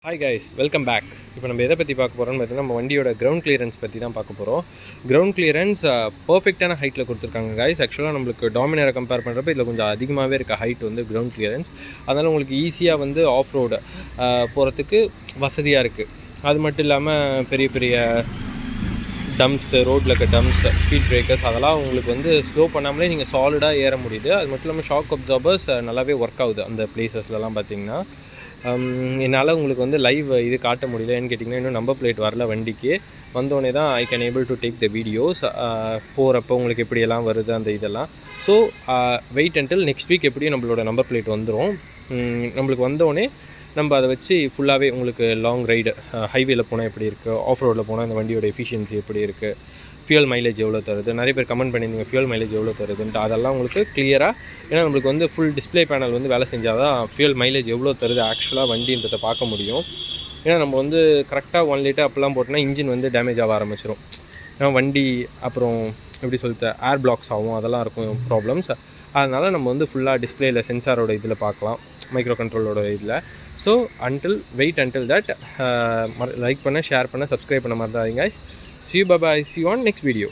Hi guys, welcome back. இப்போ நம்ம எதை பற்றி பார்க்க போகிறோம்னு பார்த்தீங்கன்னா, நம்ம வண்டியோட கிரவுண்ட் கிளியரன்ஸ் பற்றி தான் பார்க்க போகிறோம். கிரவுண்ட் கிளியரன்ஸ் பர்ஃபெக்டான ஹைட்டில் கொடுத்துருக்காங்க கைஸ். ஆக்சுவலாக நம்மளுக்கு டாமினரை கம்பேர் பண்ணுறப்ப இதில் கொஞ்சம் அதிகமாகவே இருக்க ஹைட் வந்து கிரவுண்ட் கிளியரன்ஸ். அதனால் உங்களுக்கு ஈஸியாக வந்து ஆஃப் ரோடு போகிறதுக்கு வசதியாக இருக்குது. அது மட்டும் இல்லாமல் பெரிய பெரிய டம்ப்ஸு, ரோட்டில் இருக்க டம்ப்ஸ், ஸ்பீட் பிரேக்கர்ஸ் அதெல்லாம் உங்களுக்கு வந்து ஸ்லோ பண்ணாமலே நீங்கள் சாலிடாக ஏற முடியுது. அது மட்டும் இல்லாமல் ஷாக் அப்சார்பர்ஸ் நல்லாவே ஒர்க் ஆகுது அந்த பிளேசஸ்லலாம் பார்த்தீங்கன்னா. என்னால் உங்களுக்கு வந்து லைவ் இது காட்ட முடியல. ஏன்னு கேட்டிங்கன்னா, இன்னும் நம்பர் பிளேட் வரல வண்டிக்கு. வந்தோடனே தான் I can able to take the videos. போகிறப்போ உங்களுக்கு எப்படியெல்லாம் வருது அந்த இதெல்லாம். So wait until next week எப்படியும் நம்மளோட நம்பர் பிளேட் வந்துடும். நம்மளுக்கு வந்தோடனே நம்ம அதை வச்சு ஃபுல்லாகவே உங்களுக்கு லாங் ரைடு, ஹைவேல போனால் எப்படி இருக்குது, ஆஃப் ரோடில் போனால் இந்த வண்டியோட எஃபிஷியன்சி எப்படி இருக்குது, ஃபியூல் மைலேஜ் எவ்வளோ தருது, நிறைய பேர் கமெண்ட் பண்ணியிருந்தீங்க ஃபியூல் மைலேஜ் எவ்வளோ தருதுன்ட்டு. அதெல்லாம் உங்களுக்கு கிளியராக, ஏன்னா நம்மளுக்கு வந்து ஃபுல் டிஸ்பிளே பேனல் வந்து வேலை செஞ்சால் தான் ஃபியூல் மைலேஜ் எவ்வளோ தருது ஆக்சுவலாக வண்டின்றதை பார்க்க முடியும். ஏன்னா நம்ம வந்து கரெக்டாக 1 லிட்டர் அப்போல்லாம் போட்டோன்னா இன்ஜின் வந்து டேமேஜ் ஆக ஆரம்பிச்சிடும். ஏன்னா வண்டி அப்புறம் எப்படி சொல்லிட்டு ஏர் பிளாக்ஸ் ஆகும், அதெல்லாம் இருக்கும் ப்ராப்ளம்ஸ். அதனால் நம்ம வந்து ஃபுல்லாக டிஸ்பிளேயில் சென்சாரோட இதில் பார்க்கலாம், மைக்ரோ கண்ட்ரோலோட இதில். So wait until that like பண்ண, ஷேர் பண்ண, சப்ஸ்கிரைப் பண்ண மாதிரி தான் guys. See you, bye bye. See you on next video.